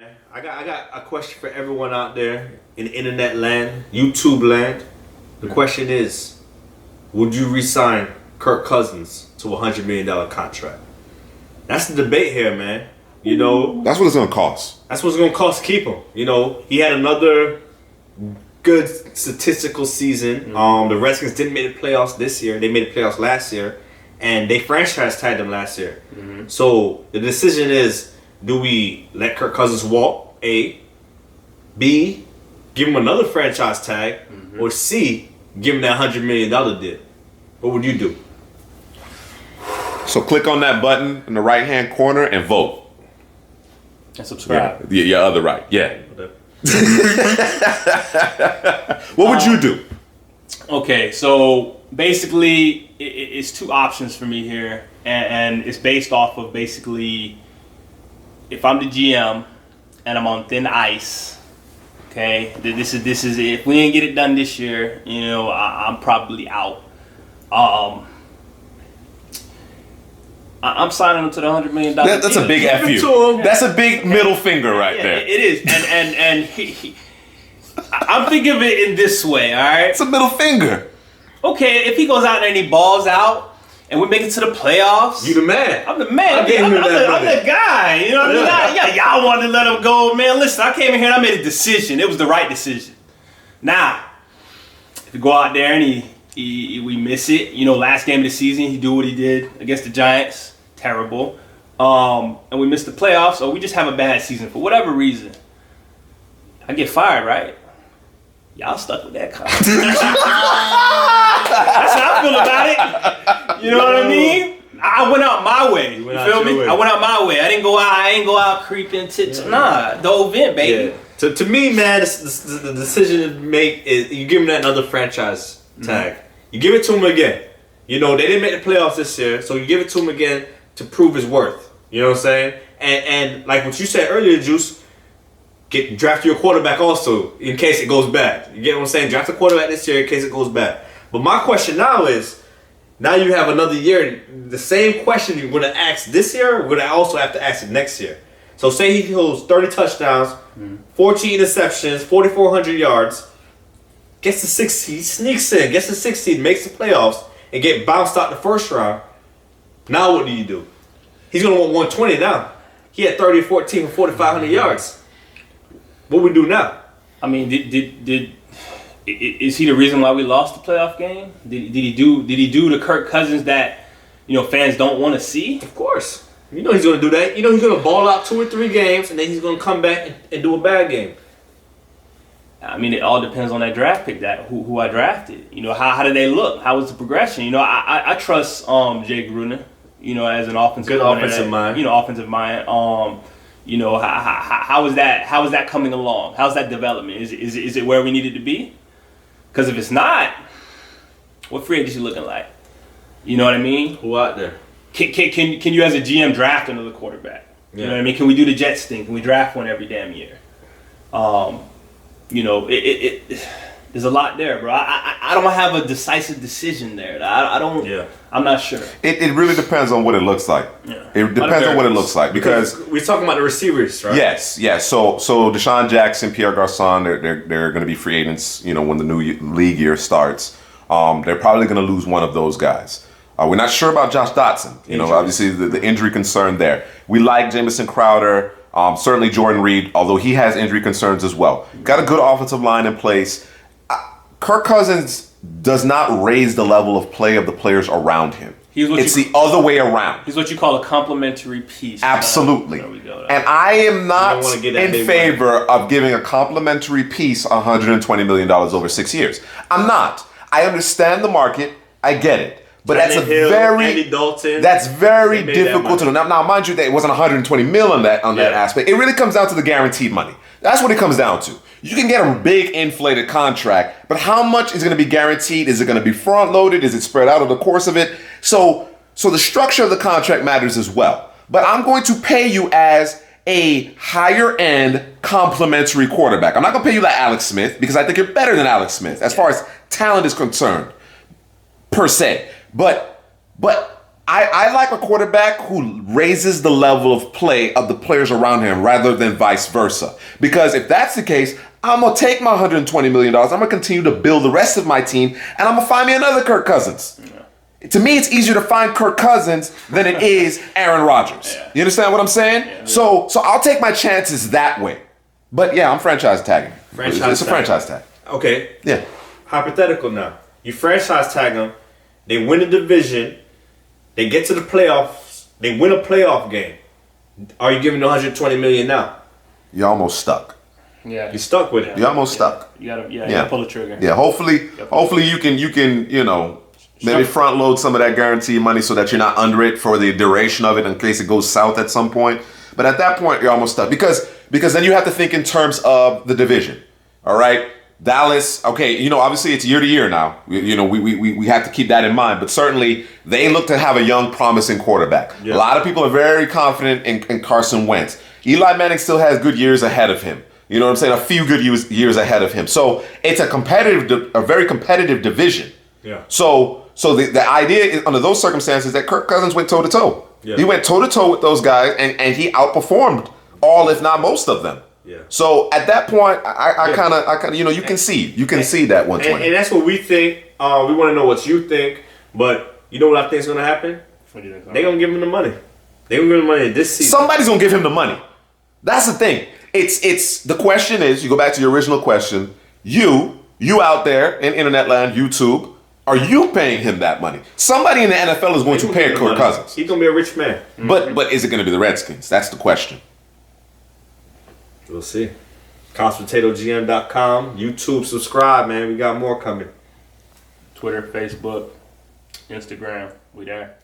I got a question for everyone out there in internet land, YouTube land. The question is, would you re-sign Kirk Cousins to a $100 million contract? That's the debate here, man. You know, That's what it's gonna cost. that's what it's gonna cost to keep him. You know, he had another good statistical season. The Redskins didn't make the playoffs this year. They made the playoffs last year, and they franchise tagged them last year. So the decision is: do we let Kirk Cousins walk? A, B, give him another franchise tag, or C, give him that $100 million deal. What would you do? So click on that button in the right hand corner and vote. And subscribe. Yeah, your other right. Yeah. What would you do? Okay, so basically, it's two options for me here, and it's based off of basically if I'm the GM and I'm on thin ice. Okay, this is if we didn't get it done this year, you know, I'm probably out. I'm signing him to the $100 million. That's a big FU. That's a big middle finger right there. It is, and I'm thinking of it in this way. All right, It's a middle finger. okay, if he goes out there and he balls out and we make it to the playoffs, You the man. I'm the man. I gave him that I'm money. the guy. You know what I mean? Yeah, y'all wanted to let him go, man. Listen, I came in here and I made a decision. It was the right decision. Now, if you go out there and we miss it, you know, last game of the season, he do what he did against the Giants. Terrible. And we miss the playoffs, or we just have a bad season for whatever reason. I get fired, right? Y'all stuck with that contract. That's how I feel about it. You know what I mean? I went out my way. You feel me? I went out my way. I ain't go out creeping tits. Nah, dove in, baby. Yeah. To me, man, the decision to make is you give him that another franchise tag. You give it to him again. You know, they didn't make the playoffs this year, so you give it to him again to prove his worth. You know what I'm saying? And like what you said earlier, Juice, draft your quarterback also in case it goes bad. You get what I'm saying? Draft a quarterback this year in case it goes bad. But my question now is, now you have another year. The same question you're going to ask this year, we're going to also have to ask it next year. So say he throws 30 touchdowns, 14 interceptions, 4,400 yards, gets the 6 seed, sneaks in, gets the 6 seed, makes the playoffs, and get bounced out the first round. Now what do? He's going to want 120 now. He had 30, 14, 4,500 yards. What we do now? I mean, is he the reason why we lost the playoff game? Did he do the Kirk Cousins that, you know, fans don't want to see? Of course. You know he's going to do that. You know he's going to ball out 2 or 3 games, and then he's going to come back and do a bad game. I mean, it all depends on that draft pick, who I drafted. You know, how did they look? How was the progression? You know, I trust Jay Gruden, you know, as an offensive mind. You know, offensive mind. You know, how is that coming along? How's that development? Is it where we need it to be? Because if it's not, what free agency looking like? You know what I mean? Who out there? Can you as a GM draft another quarterback? You know what I mean? Can we do the Jets thing? Can we draft one every damn year? You know, there's a lot there, bro. I don't have a decisive decision there. I don't. Yeah. I'm not sure. It really depends on what it looks like. Yeah. It depends on what it looks like because we're talking about the receivers, right? Yes. So Deshaun Jackson, Pierre Garçon, they're going to be free agents. You know, when the new league year starts, they're probably going to lose one of those guys. We're not sure about Josh Dotson. You know, obviously the injury concern there. We like Jamison Crowder. Certainly Jordan Reed, although he has injury concerns as well. Got a good offensive line in place. Kirk Cousins does not raise the level of play of the players around him. It's the other way around. He's what you call a complementary piece. Absolutely. There we go. And I am not in favor of giving a complementary piece $120 million over 6 years. I'm not. I understand the market. I get it. But that's very difficult to do. Now, mind you, that it wasn't $120 million on that aspect. It really comes down to the guaranteed money. That's what it comes down to. You can get a big inflated contract, but how much is going to be guaranteed? Is it going to be front loaded? Is it spread out over the course of it? So the structure of the contract matters as well. But I'm going to pay you as a higher end complementary quarterback. I'm not going to pay you like Alex Smith because I think you're better than Alex Smith as far as talent is concerned, per se. But I like a quarterback who raises the level of play of the players around him rather than vice versa. Because if that's the case, I'm going to take my $120 million. I'm going to continue to build the rest of my team, and I'm going to find me another Kirk Cousins. Yeah. To me, it's easier to find Kirk Cousins than it is Aaron Rodgers. Yeah. You understand what I'm saying? Yeah. So I'll take my chances that way. But yeah, I'm franchise tagging. It's a franchise tag. Okay. Yeah. Hypothetical now. You franchise tag them. They win the division. They get to the playoffs. They win a playoff game. Are you giving the $120 million now? You're almost stuck. Yeah. You're stuck with it. You're almost stuck. You gotta pull the trigger. Yeah. Hopefully you can maybe front load some of that guarantee money so that you're not under it for the duration of it in case it goes south at some point. But at that point, you're almost stuck because then you have to think in terms of the division. All right. Dallas, okay, obviously it's year to year now. We have to keep that in mind. But certainly they look to have a young, promising quarterback. Yeah. A lot of people are very confident in Carson Wentz. Eli Manning still has good years ahead of him. You know what I'm saying? A few good years ahead of him. So it's a very competitive division. Yeah. So the idea is, under those circumstances, that Kirk Cousins went toe to toe. He went toe to toe with those guys, and he outperformed all, if not most of them. Yeah. So at that point, I kind of, you can see that 120. And that's what we think. We want to know what you think. But you know what I think is going to happen? They're going to give him the money. They're going to give him the money this season. Somebody's going to give him the money. That's the thing. It's the question is, you go back to your original question. You out there in internet land, YouTube, are you paying him that money? Somebody in the NFL is going to pay Kirk Cousins. He's going to be a rich man. But is it going to be the Redskins? That's the question. We'll see. CouchPotatoGM.com. YouTube, subscribe, man. We got more coming. Twitter, Facebook, Instagram. We there.